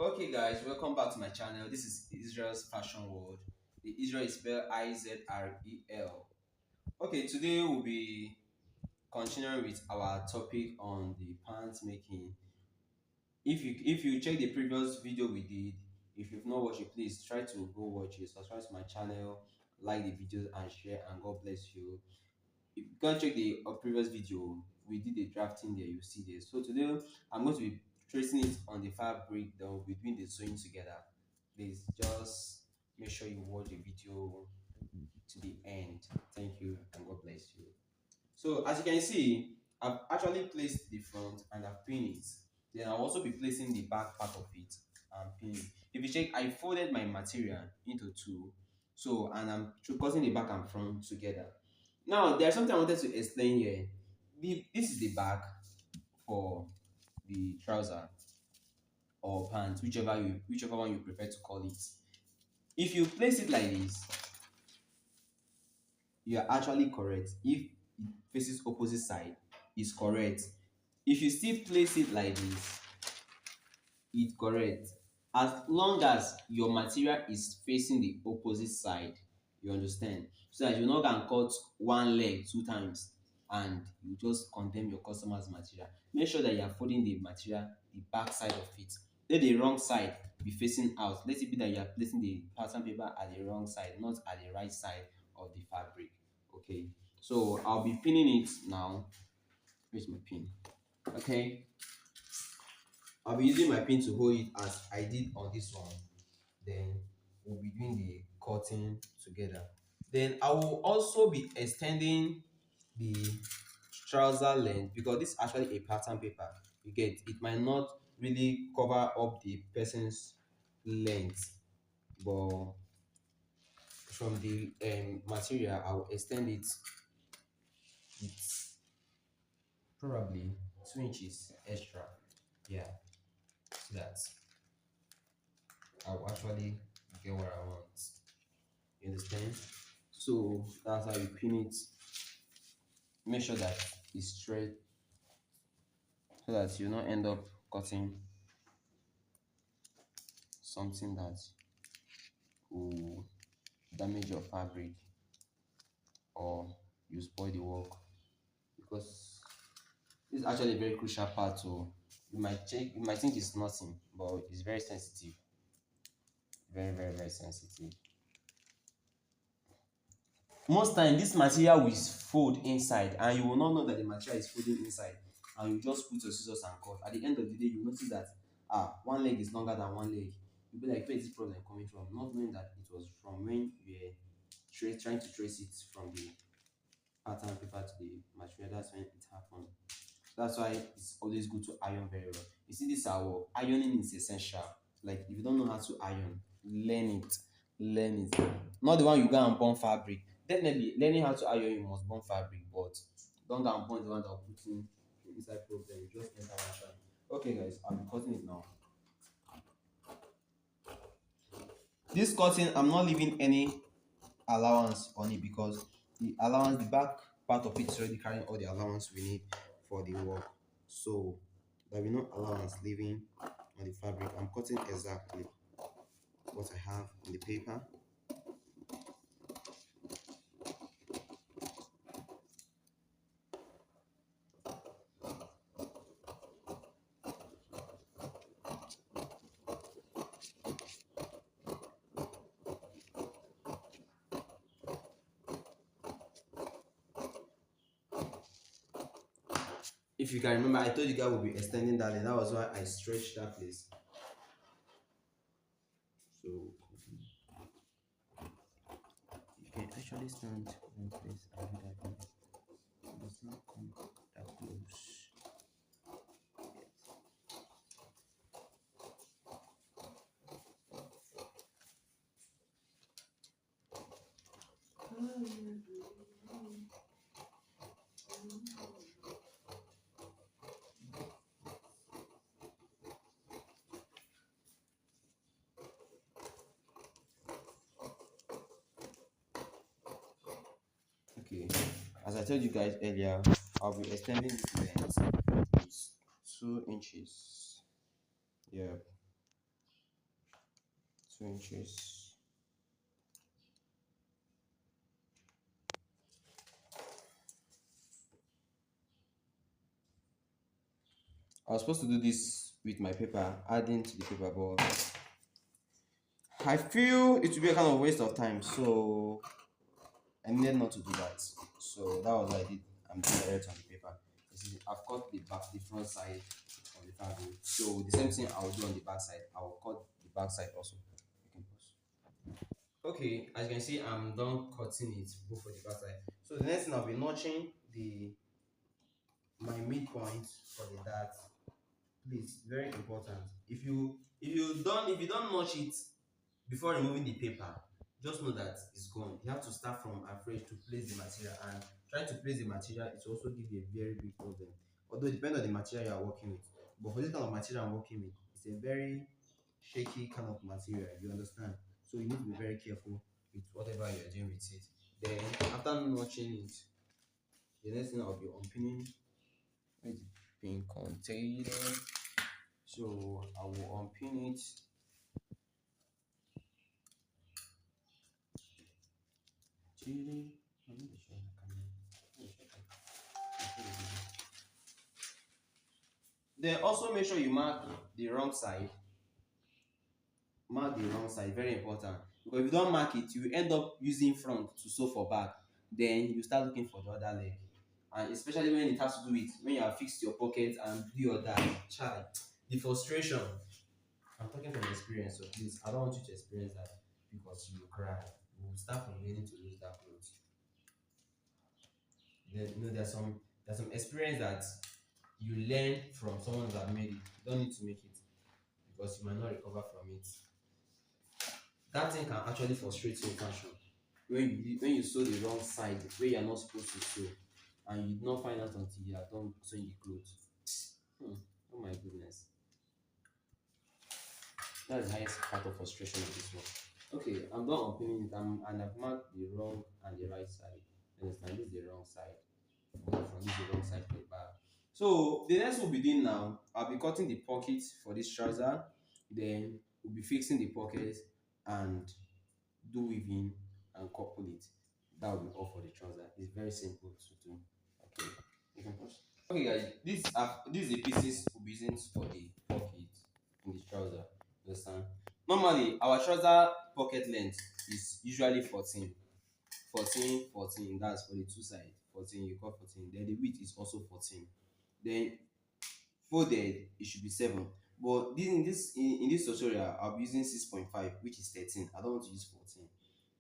Okay, guys, welcome back to my channel. This is Israel's Fashion World. The Israel is spelled IZREL. Okay, today we'll be continuing with our topic on the pants making. If you check the previous video we did, if you've not watched it, please try to go watch it. Subscribe to my channel, like the videos, and share. And God bless you. If you can check the previous video, we did the drafting there. You see this. So today I'm going to be tracing it on the fabric. Then we'll be doing the sewing together. Please just make sure you watch the video to the end. Thank you and God bless you. So as you can see, I've actually placed the front and I've pinned it. Then I'll also be placing the back part of it and pinning. If you check, I folded my material into two. So and I'm cutting the back and front together. Now there's something I wanted to explain here. This is the back for the trouser or pants, whichever one you prefer to call it. If you place it like this, you are actually correct. If it faces opposite side, is correct. If you still place it like this, it's correct. As long as your material is facing the opposite side, you understand, so that you not can cut one leg two times and you just condemn your customer's material. Make sure that you are folding the material the back side of it. Let the wrong side be facing out. Let it be that you are placing the pattern paper at the wrong side, not at the right side of the fabric. Okay, so I'll be pinning it now. Where's my pin? Okay, I'll be using my pin to hold it as I did on this one. Then we'll be doing the cutting together. Then I will also be extending the trouser length because this is actually a pattern paper. You get it might not really cover up the person's length, but from the material I will extend it. It's probably 2 inches extra. Yeah, so that I'll actually get what I want. You understand? So that's how you pin it. Make sure that it's straight so that you not end up cutting something that will damage your fabric or you spoil the work, because this is actually a very crucial part. So you might think it's nothing, but it's very sensitive. Very sensitive. Most time this material will fold inside and you will not know that the material is folding inside, and you just put your scissors and cut. At the end of the day, you notice that one leg is longer than one leg. You'll be like, where is this problem coming from? Not knowing that it was from when you were trying to trace it from the pattern paper to the material. That's when it happened. That's why it's always good to iron very well. You see, this our ironing is essential. Like if you don't know how to iron, learn it. Learn it. Not the one you go and burn fabric. Definitely, learning how to iron, you must burn fabric, but don't go and burn the one that will put in inside problem. You just enter one time. Okay, guys, I'm cutting it now. This cutting, I'm not leaving any allowance on it because the back part of it is already carrying all the allowance we need for the work. So there will be no allowance leaving on the fabric. I'm cutting exactly what I have on the paper. If you can remember, I told you guys we'll be extending that leg. That was why I stretched that place. So you can actually stand in place and do that. It does not come that close. Okay, as I told you guys earlier, I'll be extending this length. It's 2 inches. Yeah, 2 inches. I was supposed to do this with my paper, adding to the paper, but I feel it will be a kind of waste of time, so I needed not to do that. So that was what I did. I'm doing direct on the paper. You see, I've cut the front side of the fabric. So the same thing I will do on the back side. I will cut the back side also. You can pause. Okay, as you can see, I'm done cutting it both for the back side. So the next thing I'll be notching the my midpoint for the dart. Please, very important. If you don't notch it before removing the paper, just know that it's gone. You have to start from afresh to place the material, and trying to place the material it will also give you a very big problem. Although it depends on the material you are working with, but for this kind of material I'm working with, it's a very shaky kind of material. You understand? So you need to be very careful with whatever you're doing with it. Then after notching it, the next thing I'll be unpinning. Where is the pin container? So I will unpin it. Chile. Then also make sure you mark the wrong side. Mark the wrong side, very important. Because if you don't mark it, you end up using front to sew for back. Then you start looking for the other leg. And especially when it has to do with when you have fixed your pocket and do your that child. The frustration. I'm talking from experience, so please, I don't want you to experience that because you will cry. You will start from beginning to lose that clothes. Then there's some experience that you learn from someone that made it. You don't need to make it because you might not recover from it. That thing can actually frustrate you in fashion. When you sew the wrong side where you are not supposed to sew, and you did not find out until you are done sewing the clothes. Oh my goodness. That's the highest part of frustration of this one. Okay, I'm done unpinning it, and I've marked the wrong and the right side. Understand? This is the wrong side. From this is the wrong side for the back. So the next we'll be doing now, I'll be cutting the pocket for this trouser. Then we'll be fixing the pocket and do weaving and couple it. That will be all for the trouser. It's very simple to do. Okay, you can pause. Okay, guys, these are the pieces we'll be using for the pocket in the trouser. Understand? Normally, our trouser pocket length is usually 14. 14, 14. That's for the two sides. 14, you cut 14. Then the width is also 14. Then folded, it should be 7. But in this tutorial, I'll be using 6.5, which is 13. I don't want to use 14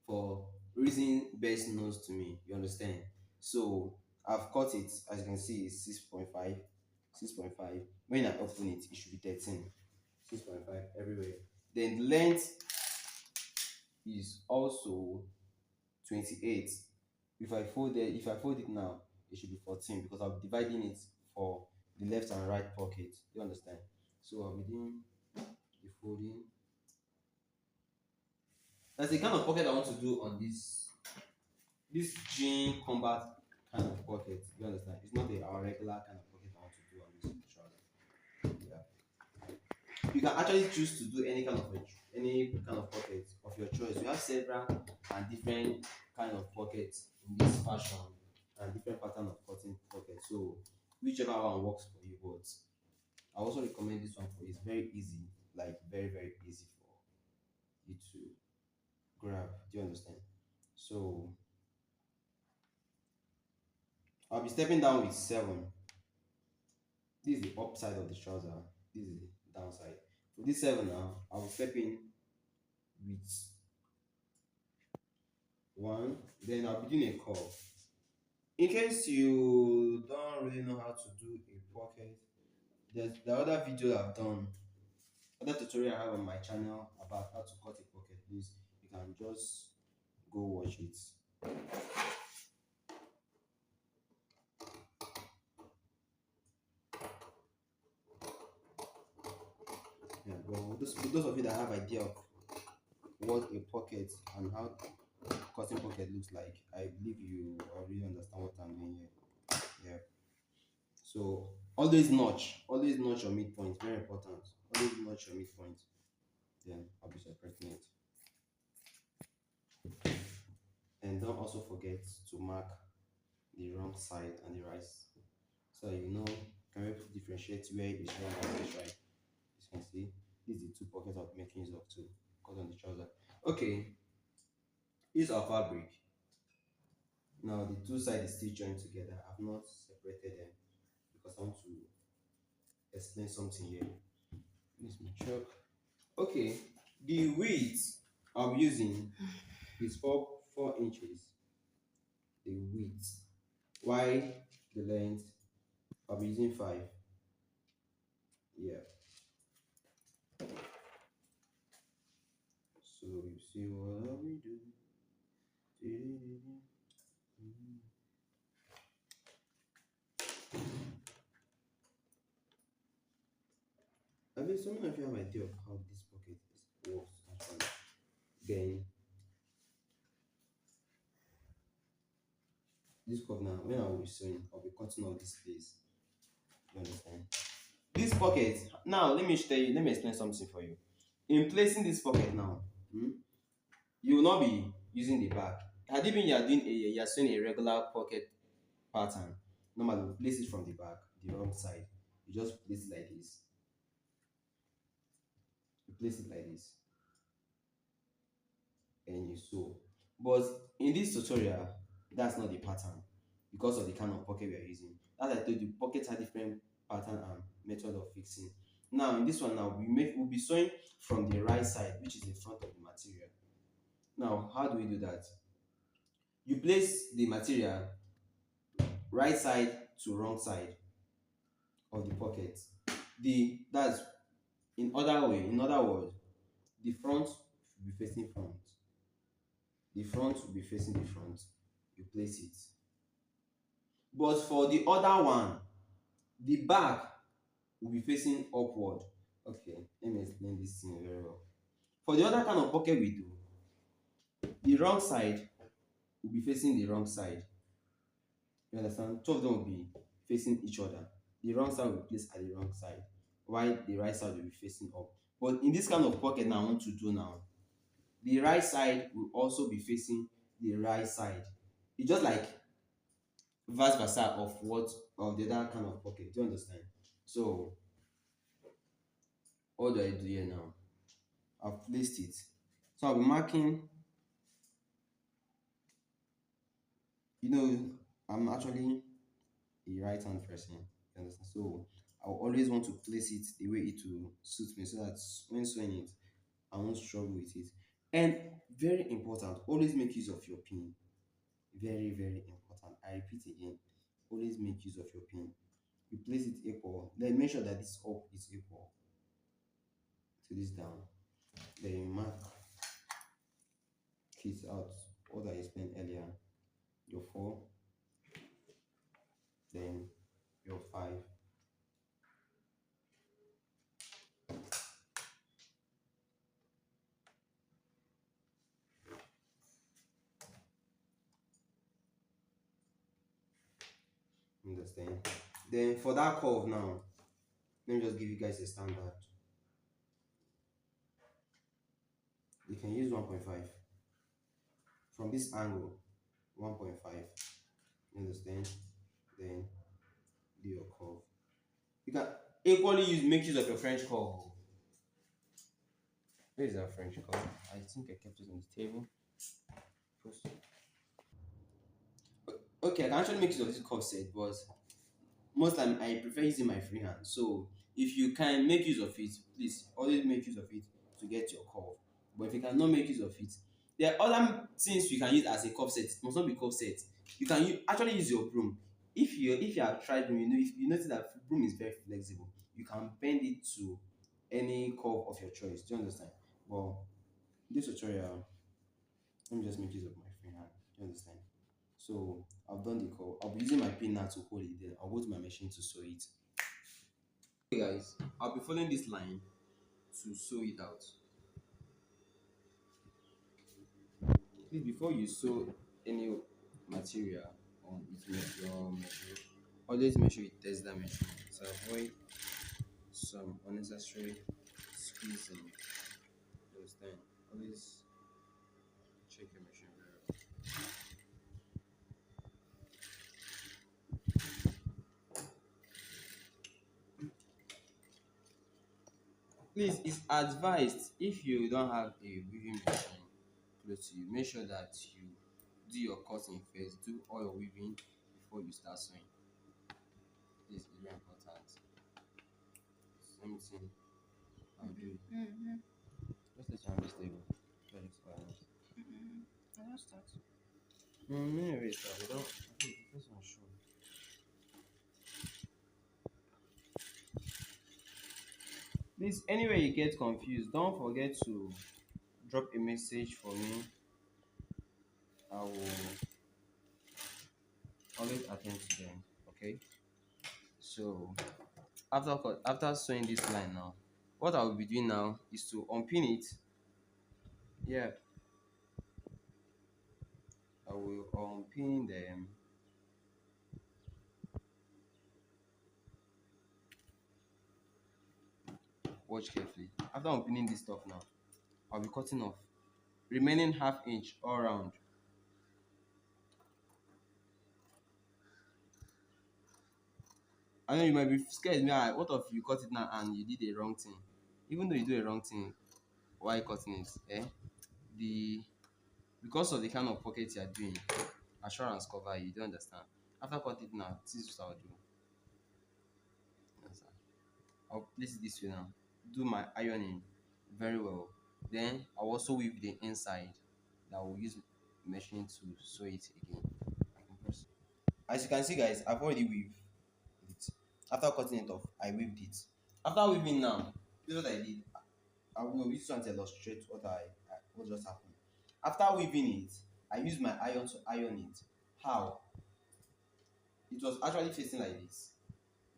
for reason best knows to me. You understand? So I've cut it, as you can see, it's 6.5. 6.5. When I open it, it should be 13. 6.5 everywhere. Then the length is also 28. If I fold it now, it should be 14 because I'm dividing it for the left and right pocket. You understand? So I'll be doing the folding. That's the kind of pocket I want to do on this jean combat kind of pocket. You understand? It's not our regular kind of pocket I want to do on this trouser. Yeah. You can actually choose to do any kind of pocket of your choice. You have several and different kind of pockets in this fashion and different pattern of cutting pocket. So whichever one works for you. But I also recommend this one for you. It's very easy, like very very easy for you to grab. Do you understand? So I'll be stepping down with 7. This is the upside of the trouser. This is the downside. For this 7 now, I will step in with 1. Then I'll be doing a curve. In case you don't really know how to do a pocket, there's the other video I've done, other tutorial I have on my channel about how to cut a pocket. Please, you can just go watch it. Yeah, but those of you that have idea of what a pocket and how cutting pocket looks like, I believe you already understand what I'm doing here. Yeah. So always notch your midpoint. Very important. Always notch your midpoint. Then I'll be separating it. And don't also forget to mark the wrong side and the right, so you know, can be able to differentiate where it's wrong and it's right. As you can see, this is the two pockets I'll be making use of to cut on the trouser. Okay, here's our fabric. Now the two sides is still joined together. I've not separated them because I want to explain something here. This is my chalk. Okay, the width I'm using is four inches. The width. Why the length? I'll be using 5. Yeah. So you see what we do. I mean, some of you have an idea of how this pocket works actually. Then this cup now, when I will be sewing, I'll be cutting all this space. You understand? This pocket now, let me tell you, let me explain something for you. In placing this pocket now, you will not be using the back. Had it been you are sewing a regular pocket pattern, normally you place it from the back, the wrong side. You just place it like this. You place it like this, and you sew. But in this tutorial, that's not the pattern because of the kind of pocket we are using. As I told you, pockets are different pattern and method of fixing. Now in this one now, we'll be sewing from the right side, which is the front of the material. Now, how do we do that? You place the material right side to wrong side of the pocket. That's in other words, the front should be facing front. The front will be facing the front. You place it. But for the other one, the back will be facing upward. Okay, let me explain this thing very well. For the other kind of pocket we do, the wrong side will be facing the wrong side. You understand? Two of them will be facing each other. The wrong side will be placed at the wrong side, while the right side will be facing up. But in this kind of pocket now I want to do now, the right side will also be facing the right side. It's just like vice versa of the other kind of pocket. Do you understand? So what do I do here now? I've placed it. So I'll be marking, you know, I'm actually a right hand person. You understand? So I always want to place it the way it will suit me so that when sewing it, I won't struggle with it. And very important, always make use of your pin. Very, very important. I repeat again, always make use of your pin. You place it equal, then make sure that this up is equal to this down. Then you mark it out, what I explained earlier. Your 4, then your 5. Understand? Then for that curve now, let me just give you guys a standard. You can use 1.5 from this angle. 1.5. You understand? Then do your curve. You can equally make use of your French curve. Where is that French curve? I think I kept it on the table. First. Okay, I can actually make use of this curve set, but most time I prefer using my free hand. So if you can make use of it, please always make use of it to get your curve. But if you cannot make use of it, there are other things you can use as a curve set. It must not be curve set. You can actually use your broom. If you have tried broom, you know, if you notice that broom is very flexible, you can bend it to any curve of your choice. Do you understand? Well, this tutorial, let me just make use of my free hand. Do you understand? So I've done the curve. I'll be using my pin now to hold it. Then I'll go to my machine to sew it. Okay, guys, I'll be following this line to sew it out. Please, before you sew any material on your machine, always make sure you test that machine to avoid some unnecessary squeezing. understand? Always check your machine very well. Please, it's advised if you don't have a weaving machine close to you, make sure that you do your cutting first, do all your weaving before you start sewing. This is very important. Same thing I'll do. Mm-hmm. Just let your hand be stable. Let it balance. Mm-hmm. I don't start. Anyway, sir, we don't. I think the first one show. Please, anyway you get confused, don't forget to drop a message for me. I will always attend to them. Okay. So after sewing this line now, what I will be doing now is to unpin it. Yeah, I will unpin them. Watch carefully. After unpinning this stuff now, I'll be cutting off remaining half inch all round. I know you might be scared. Me, what if you cut it now and you did a wrong thing? Even though you do a wrong thing, why cutting it? The because of the kind of pocket you are doing, assurance cover you. Don't understand. After cutting it now, this is what I'll do. Understand? I'll place it this way now. Do my ironing very well. Then I'll also weave the inside. That will use machine to sew it again. I can press. As you can see, guys, I've already weaved it. After cutting it off, I weaved it. After weaving now, this is what I did. I will use one to illustrate what just happened. After weaving it, I used my iron to iron it. How? It was actually facing like this,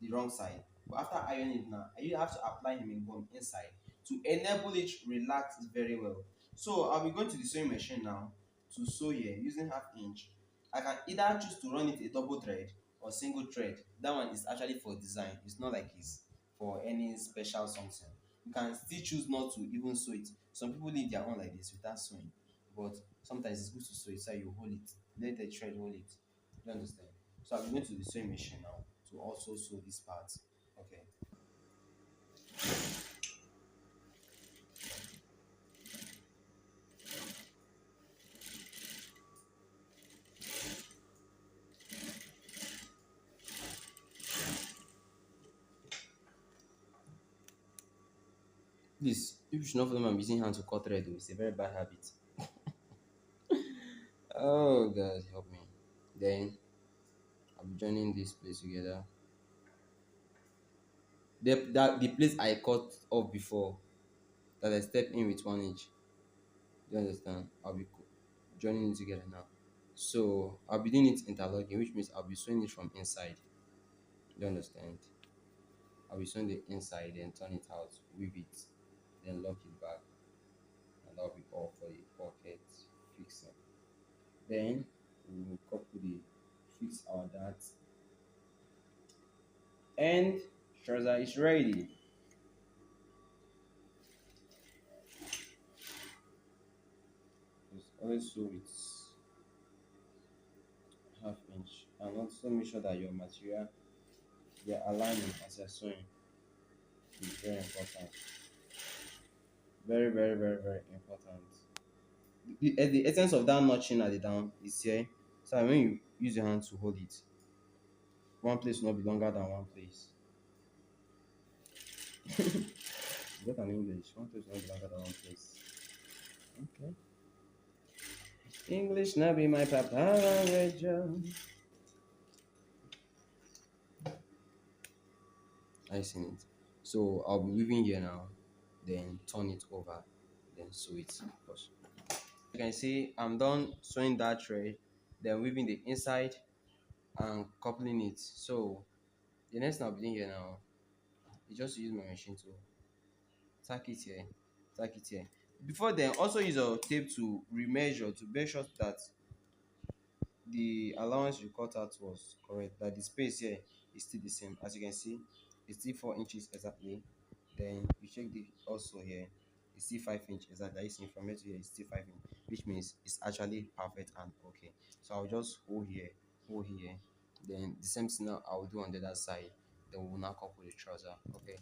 the wrong side. But after ironing it now, I have to apply hemming gum inside to enable it relax very well. So I'll be going to the sewing machine now to sew here using half inch. I can either choose to run it a double thread or single thread. That one is actually for design. It's not like it's for any special something. You can still choose not to even sew it. Some people leave their own like this without sewing. But sometimes it's good to sew it so you hold it. Let the thread hold it. You understand? So I'm going to the sewing machine now to also sew this part. Okay. Please, you should not follow I'm using hand to cut thread. Though. It's a very bad habit. Oh God, help me. Then I'll be joining this place together. The place I cut off before that I stepped in with 1 inch. Do you understand? I'll be joining it together now. So I'll be doing it interlocking, which means I'll be sewing it from inside. Do you understand? I'll be sewing the inside, then turn it out, weave it, then lock it back, and that'll be all for the pocket fixing. Then we will couple the fix our that and trouser is ready. Just always sew with half inch and also make sure that your material, your alignment as you're sewing is very important. Very, very, very, very important. The essence of that notching at the down is here. So when you use your hand to hold it, one place will not be longer than one place. Get an English. One place will not be longer than one place. Okay. English now be my papa language. I seen it. So I'll be weaving here now, then turn it over, then sew it. First. You can see I'm done sewing that thread, then weaving the inside and coupling it. So the next thing I'll be doing here now is just to use my machine to tack it here, tack it here. Before then, also use a tape to remeasure to make sure that the allowance you cut out was correct, that the space here is still the same. As you can see, it's still 4 inches exactly. Then you check the also here, It's still 5 inch. Exactly. That is from here to here. It's still 5 inch, which means it's actually perfect and okay. So I'll just hold here. Then the same thing now I'll do on the other side. Then we'll now couple the trouser. Okay.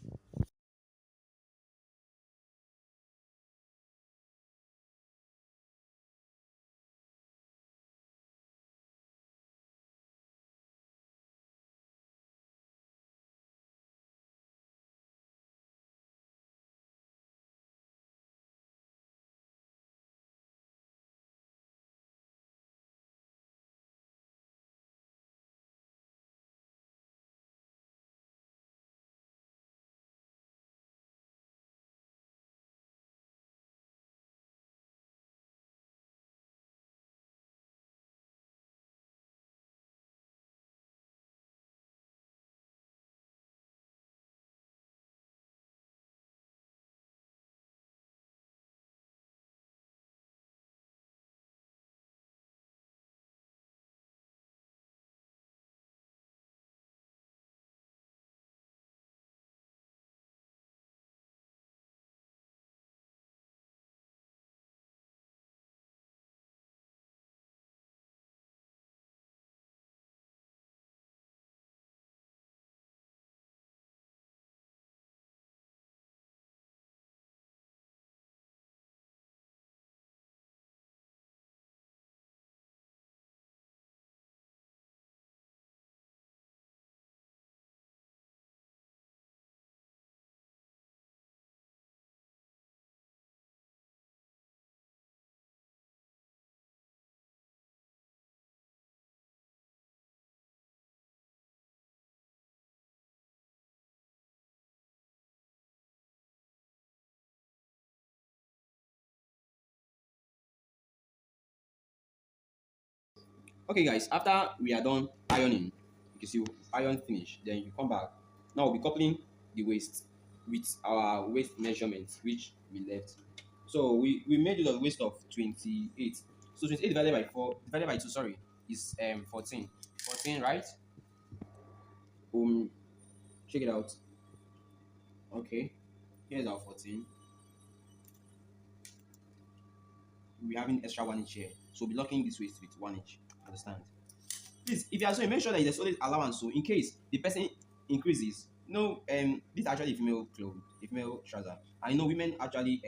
Okay, guys, after we are done ironing, you can see iron finish, then you come back. Now we'll be coupling the waist with our waist measurements, which we left. So we made use of waist of 28. So 28 divided by 4, divided by 2, sorry, is 14. 14, right? Um, check it out. Okay, here's our 14. We're having extra 1 inch here. So we'll be locking this waist with 1 inch. Understand? Please, if you are so, make sure that there's always allowance. So in case the person increases, no, this is actually a female clothes, a female trouser. I know women actually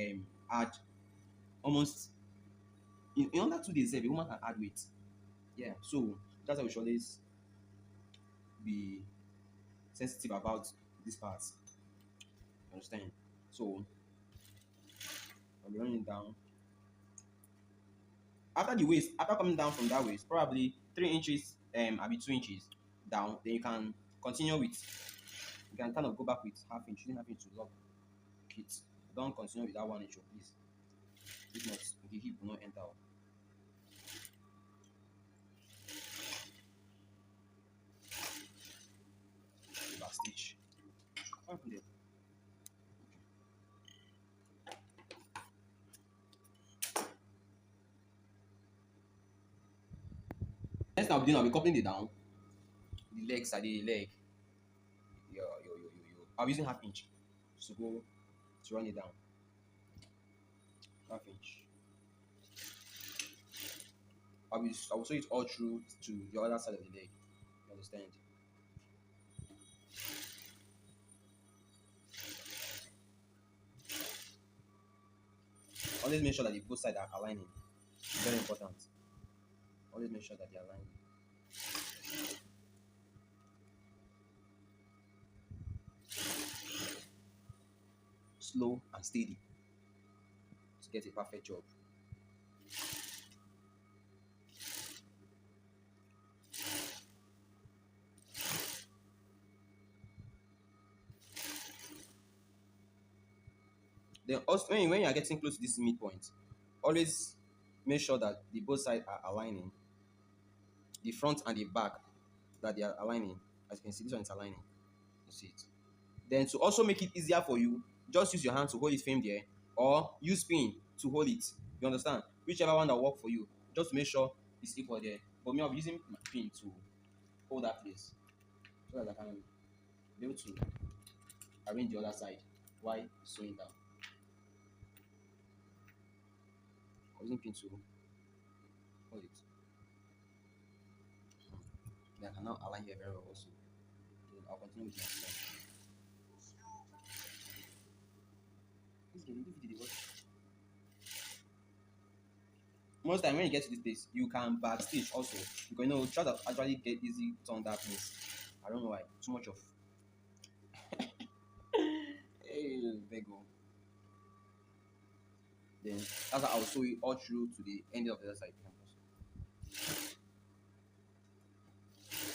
add almost in under 2 days, a woman can add weight. Yeah, so that's why we should always be sensitive about this part. Understand? So I'll be running down. After the waist, after coming down from that waist, probably 3 inches, I'll be 2 inches down. Then you can continue with, you can kind of go back with half inch, using half inch to lock it. Don't continue with that 1 inch, oh, please. If not, the hip will not enter. The back stitch. What happened there? Next thing I'll be coupling it down. The legs are the leg. I'll be using half inch to go to run it down. Half inch. I will sew it all through to the other side of the leg. You understand? Always make sure that the both sides are aligning. Very important. Always make sure that they are aligning. Slow and steady to get a perfect job. Then also when you are getting close to this midpoint, always make sure that the both sides are aligning. The front and the back, that they are aligning. As you can see, this one is aligning. You see it. Then to also make it easier for you, just use your hand to hold it firm there, or use pin to hold it. You understand? Whichever one that work for you. Just to make sure it's equal there. But me, I'll be using my pin to hold that place so that I can be able to arrange the other side while sewing down. I'm using pin to hold it. Then I can now align here very well also. Then I'll continue with my step. This game, if you did it, most time when you get to this place, you can backstage also. Because try to actually get easy on that place. I don't know why. Too much of hey, Vego. Then that's how I'll show you all through to the end of the other side.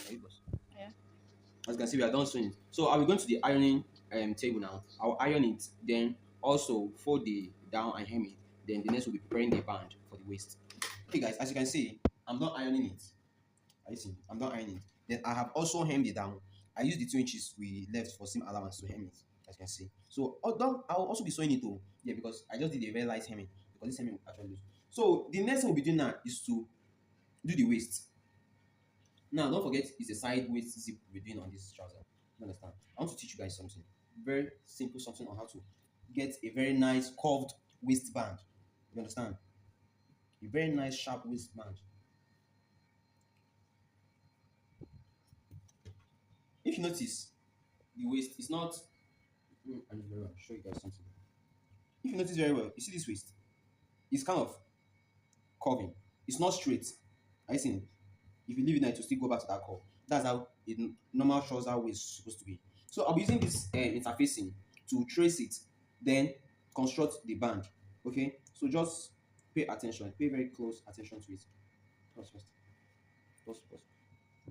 Okay, boss. Yeah. As you can see, we are done sewing. So are we going to the ironing table now? I'll iron it, then also fold the down and hem it. Then the next will be preparing the band for the waist. Okay, guys, as you can see, I'm done ironing it. I see, I'm done ironing it. Then I have also hemmed it down. I used the 2 inches we left for seam allowance to hem it, as you can see. So I'll also be sewing it too. Yeah, because I just did a very light hemming because this hemming will actually lose. So the next thing we'll be doing now is to do the waist. Now, don't forget it's a side waist zip we're doing on this trouser. You understand? I want to teach you guys something very simple, something on how to get a very nice curved waistband. You understand? A very nice sharp waistband. If you notice, the waist is not. I'll show you guys something. If you notice very well, you see this waist. It's kind of curving. It's not straight. I see. If you leave it now, it will still go back to that curve. That's how a normal trouser waist is supposed to be. So I'll be using this interfacing to trace it, then construct the band. Okay, so just pay attention, pay very close attention to it. Pause first. Pause.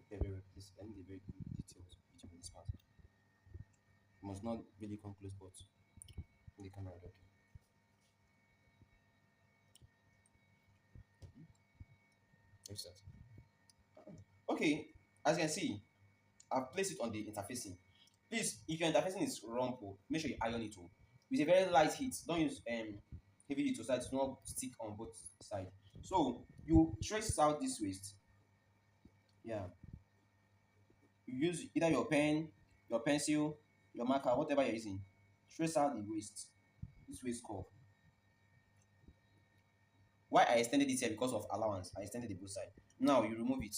Very, very, please. I need a very good details between this part. You must not really come close, but in the camera, okay. Let's start. Okay, as you can see, I've placed it on the interfacing. Please, if your interfacing is wrong, make sure you iron it too. With a very light heat. Don't use heavy heat so that it will not stick on both sides. So you trace out this waist. Yeah. You use either your pen, your pencil, your marker, whatever you're using. Trace out the waist. This waist curve. Why I extended it here because of allowance. I extended the both side. Now you remove it.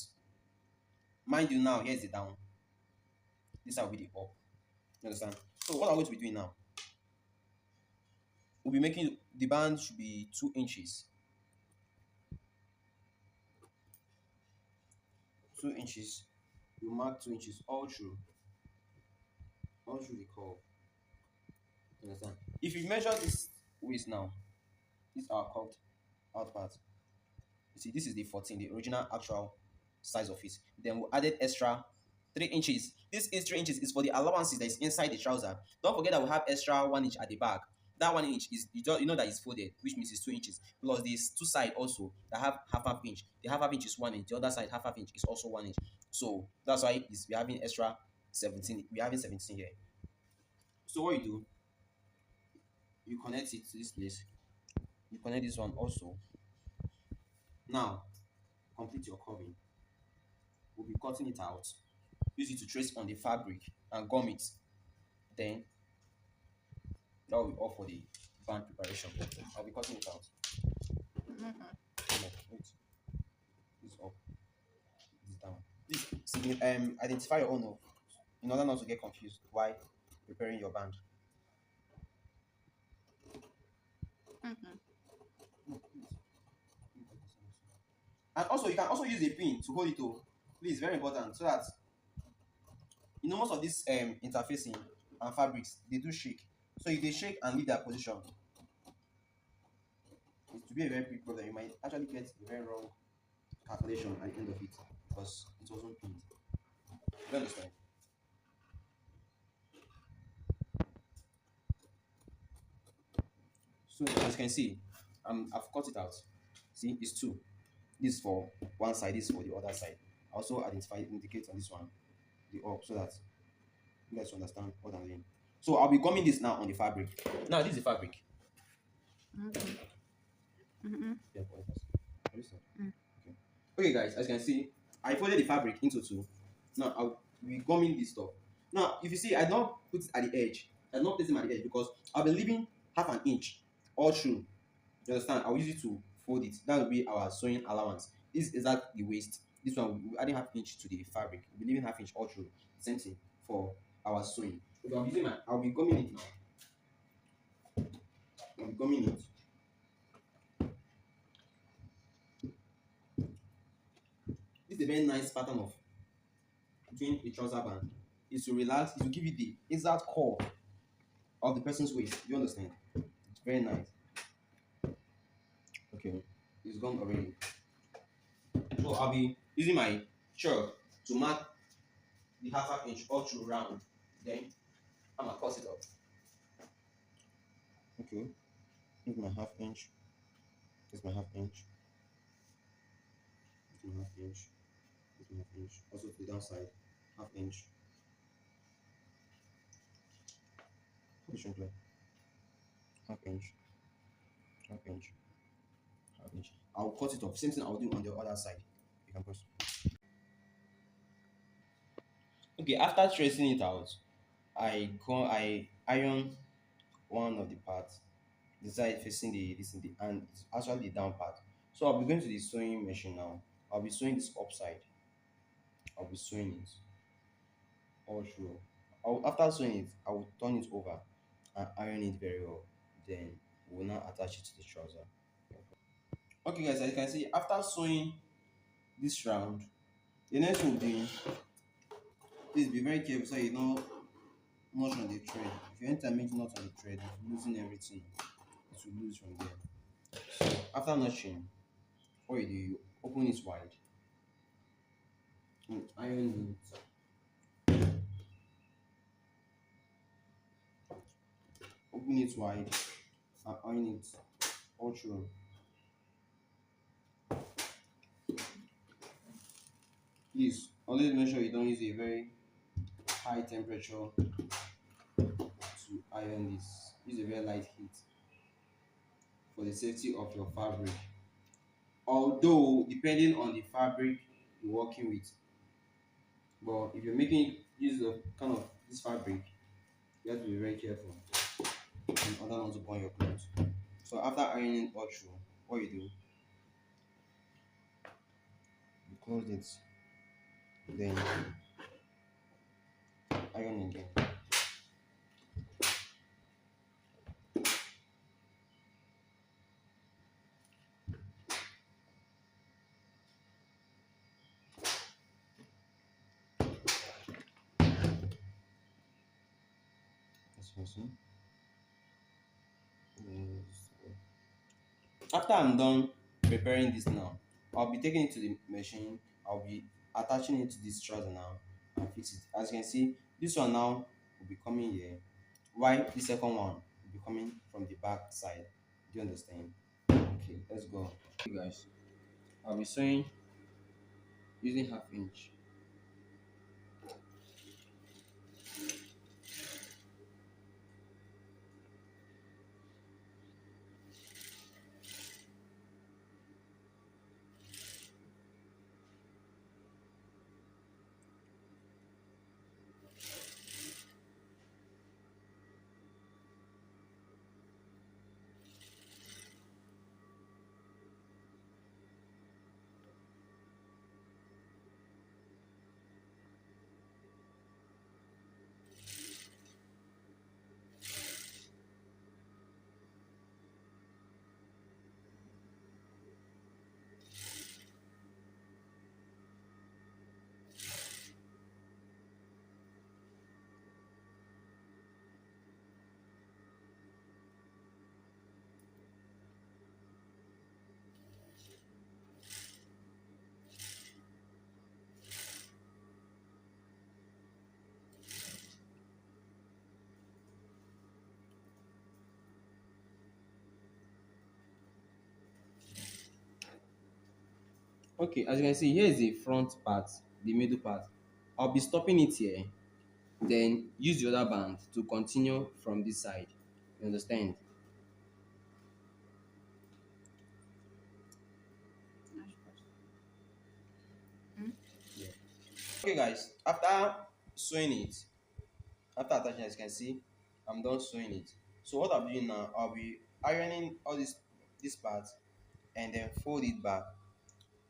Mind you, now here's the down. This will be the up. You understand? So what I'm going to be doing now? We'll be making the band should be 2 inches. 2 inches. You mark 2 inches all through the curve. You understand? If you measure this waist now, this is our curved out part. You see, this is the 14, the original actual size of it. Then we added extra 3 inches. This is 3 inches is for the allowances that is inside the trouser. Don't forget that we have extra 1 inch at the back. That 1 inch is you know that it's folded, which means it's 2 inches. Plus these two sides also that have half inch. The half inch is 1 inch. The other side half inch is also 1 inch. So that's why we're having extra 17. We're having 17 here. So what you do, you connect it to this place. You connect this one also. Now complete your curving. We'll be cutting it out. Use it to trace on the fabric and gum it. Then that will be all for the band preparation. I'll be cutting it out. This is up. This is down. Please identify your own in order not to get confused while preparing your band. And also you can also use a pin to hold it to. Please, very important, so that most of these interfacing and fabrics, they do shake. So if they shake and leave their position, it's to be a very big problem. You might actually get a very wrong calculation at the end of it because it wasn't pinned. You understand? So as you can see, I've cut it out. See, it's 2. This is for one side, this is for the other side. I also indicate on this one the up so that you guys understand what I'm doing. So I'll be gumming this now on the fabric. Now this is the fabric. Yeah, okay, guys, as you can see, I folded the fabric into 2. Now I'll be gumming this stuff. Now, if you see, I don't put it at the edge. I don't place it at the edge because I'll be leaving half an inch all through. You understand? I'll use it to fold it. That will be our sewing allowance. This is that the waist. This one we adding half inch to the fabric. We'll be leaving half inch all through. Same thing for our sewing. Okay, I'll be gumming it now. I'll be gumming it. This is a very nice pattern of doing a trouser band. Is to relax, is to give you the exact core of the person's waist. You understand? It's very nice. Okay, it's gone already. So I'll be using my chalk to mark the half inch all through round. Then I'm gonna cut it off. Okay, here's my half inch. Here's my half inch. Here's my half inch. Here's my half inch. Also to the downside, half inch. What is it? Half inch, half inch, half inch. I'll cut it off. Same thing I'll do on the other side. You can press. Okay, after tracing it out, I iron one of the parts, the side facing the and it's actually the down part. So I'll be going to the sewing machine now. I'll be sewing this upside. I'll be sewing it all through. After sewing it, I will turn it over and iron it very well. Then we'll now attach it to the trouser. Okay, guys, as you can see, after sewing this round, the next thing will be, please be very careful so you don't notch on the thread. If you enter make knot on the thread, you're losing everything. It will lose from there. So after notching, what you do, you open it wide and iron it. Open it wide and iron it all through. Please always make sure you don't use a very high temperature to iron this. Use a very light heat for the safety of your fabric. Although depending on the fabric you're working with, but if you're making use of kind of this fabric, you have to be very careful in order not to burn your clothes. So after ironing all through, what you do, you close it, then iron again. As you see. After I'm done preparing this now, I'll be taking it to the machine. I'll be attaching it to this trouser now and fix it. As you can see, this one now will be coming here, while the second one will be coming from the back side. Do you understand? Okay, let's go. Okay, guys, I'll be sewing using half inch. Okay, as you can see, here is the front part, the middle part. I'll be stopping it here, then use the other band to continue from this side. You understand? Yeah. Okay, guys, after sewing it, after attaching, as you can see, I'm done sewing it. So what I'm doing now, I'll be ironing all this part and then fold it back.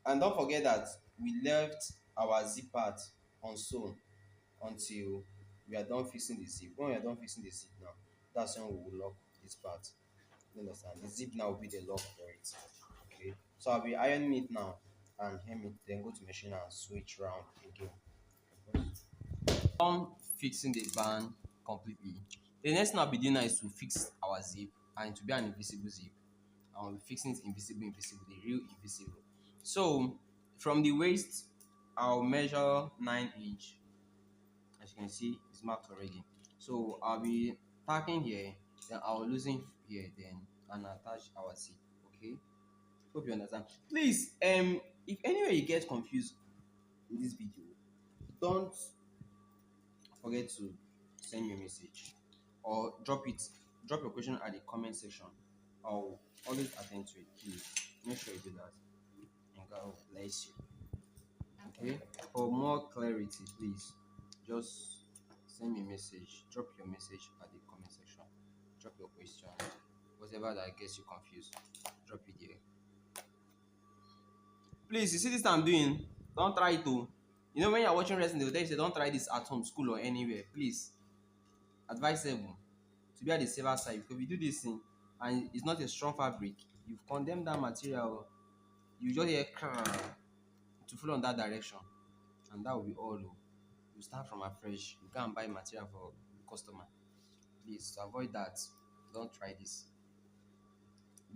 And don't forget that we left our zip part unsewn until we are done fixing the zip. When we are done fixing the zip now, that's when we will lock this part. You understand? The zip now will be the lock for it. Okay. So I'll be ironing it now and hem it, then go to machine and switch round again. Done fixing the band completely. The next thing I'll be doing now is to fix our zip, and to be an invisible zip. I'll be fixing it invisible, the real invisible. So from the waist, I'll measure 9 inch. As you can see, it's marked already. So I'll be tacking here, then I'll loosen here, then and attach our zip. Okay. Hope you understand. Please, if anywhere you get confused in this video, don't forget to send me a message or drop your question at the comment section. I'll always attend to it. Please make sure you do that, and God bless you. Okay, for more clarity, please just send me a message, drop your message at the comment section, drop your question, whatever that gets you confused, drop it there. Please, you see this I'm doing, don't try to, when you're watching wrestling, they'll tell you, say, don't try this at home, school, or anywhere. Please, advisable to be at the safer side, because if you do this thing and it's not a strong fabric, you've condemned that material, you just hear to flow in that direction, and that will be all. You start from afresh, you can't buy material for customer. Please, to avoid that, don't try this.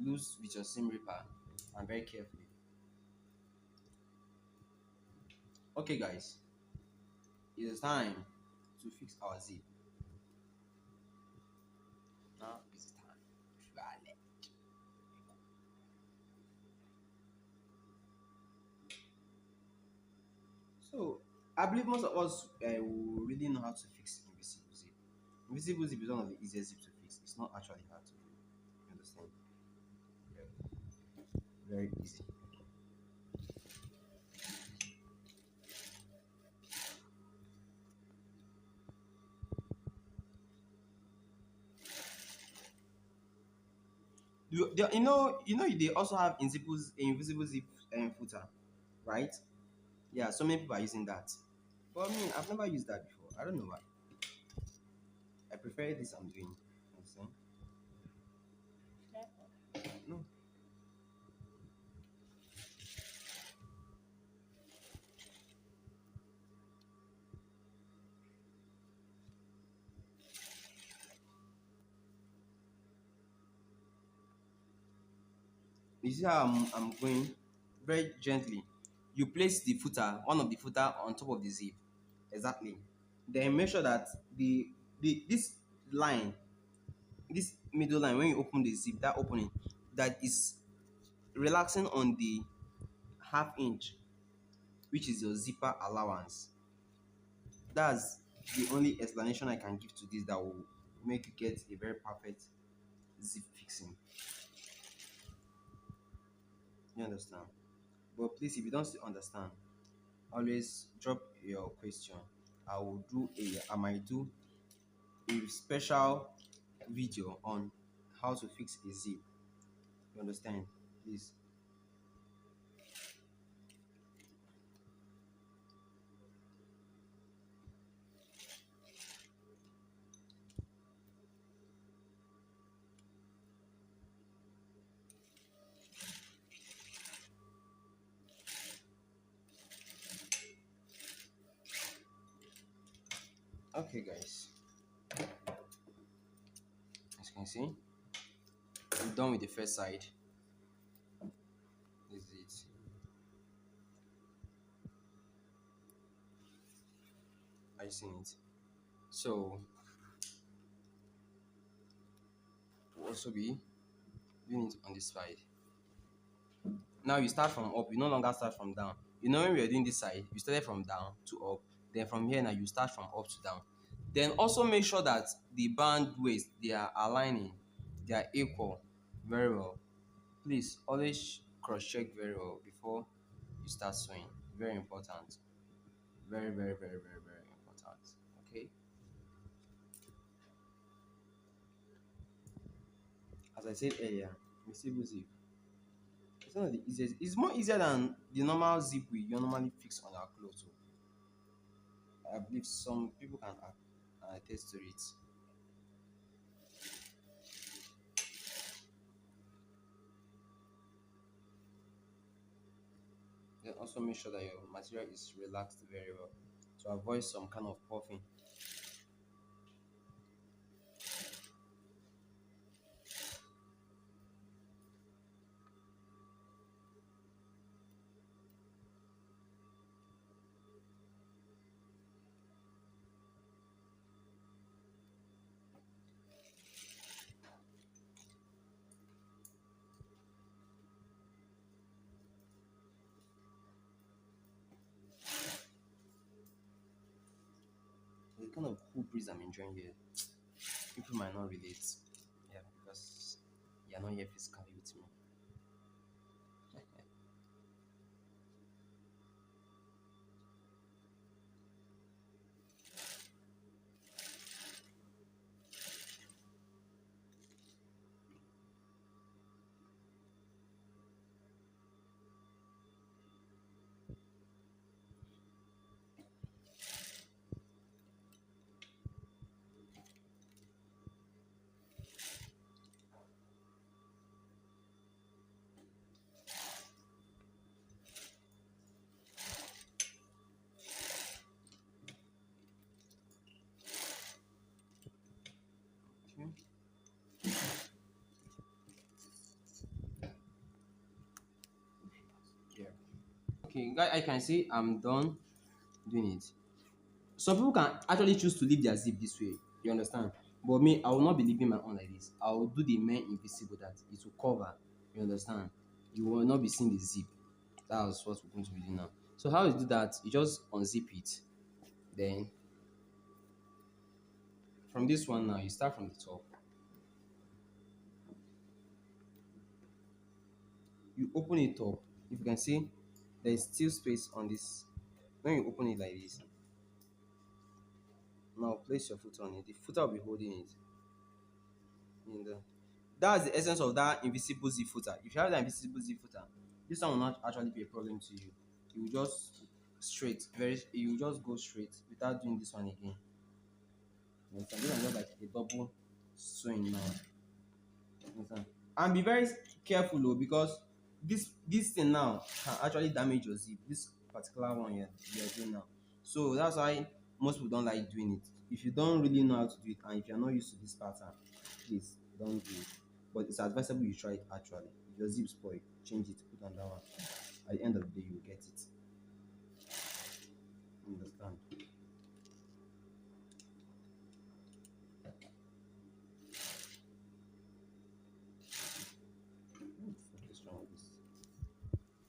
Loose with your seam ripper and very carefully. Okay guys, it is time to fix our zip. Now is the time. So I believe most of us will really know how to fix invisible zip. Invisible zip is one of the easiest zip to fix. It's not actually hard to do. You understand? Very easy. They also have invisible zip footer, right? Yeah, so many people are using that. But me, I've never used that before. I don't know why. I prefer this I'm doing. Understand? No. You see how I'm going very gently. You place the footer, one of the footer on top of the zip. Exactly. Then make sure that this line, this middle line, when you open the zip, that opening, that is relaxing on the half inch, which is your zipper allowance. That's the only explanation I can give to this that will make you get a very perfect zip fixing. You understand? But please, if you don't still understand, always drop your question. I might do a special video on how to fix a zip. You understand? Please. Okay, guys. As you can see, we're done with the first side. This is it. Are you seeing it? So we'll also be doing it on this side. Now you start from up, you no longer start from down. When we were doing this side, you started from down to up. Then from here now you start from up to down. Then also make sure that the band waist, they are aligning, they are equal very well. Please always cross check very well before you start sewing. Very important. Very, very, very, very, very important. Okay. As I said earlier, receive zip. It's one of the easiest. It's more easier than the normal zip we normally fix on our clothes. I believe some people can attest to it. Then also make sure that your material is relaxed very well to avoid some kind of puffing. The kind of cool breeze I'm enjoying here, people might not relate. Yeah, because you're not here physically with me. Okay. Yeah. Okay, guys, I can see I'm done doing it. Some people can actually choose to leave their zip this way. You understand? But me, I will not be leaving my own like this. I will do the main invisible that it will cover. You understand? You will not be seeing the zip. That's what we're going to be doing now. So how you do that? You just unzip it. Then from this one now, you start from the top. You open it up. If you can see, there is still space on this. When you open it like this, now place your foot on it. The foot will be holding it. In the That's the essence of that invisible zip footer. If you have the invisible zip footer, this one will not actually be a problem to you. You will just straight, you will just go straight without doing this one again. You understand? This one is just like a double swing now. You understand? And be very careful though, because this thing now can actually damage your zip. This particular one you're doing now. So that's why most people don't like doing it. If you don't really know how to do it, and if you're not used to this pattern, please don't do it. But it's advisable you try it actually. If your zip spoil, change it, put on that one. At the end of the day, you will get it. Understand? Focus on this.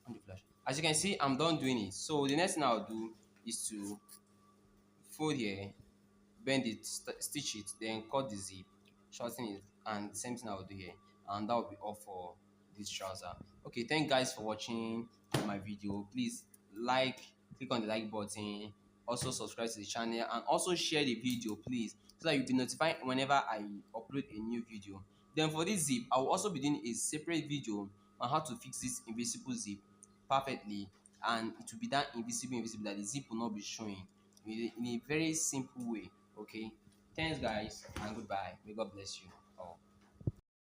On the flash. As you can see, I'm done doing it. So the next thing I'll do is to fold here, bend it, stitch it, then cut the zip, shorten it, and the same thing I will do here. And that will be all for this trouser. Okay, thank you guys for watching my video. Please like, click on the like button, also subscribe to the channel, and also share the video, please, so that you'll be notified whenever I upload a new video. Then for this zip, I will also be doing a separate video on how to fix this invisible zip perfectly, and it will be that invisible that the zip will not be showing in a very simple way. Okay, thanks guys, and goodbye. May God bless you all.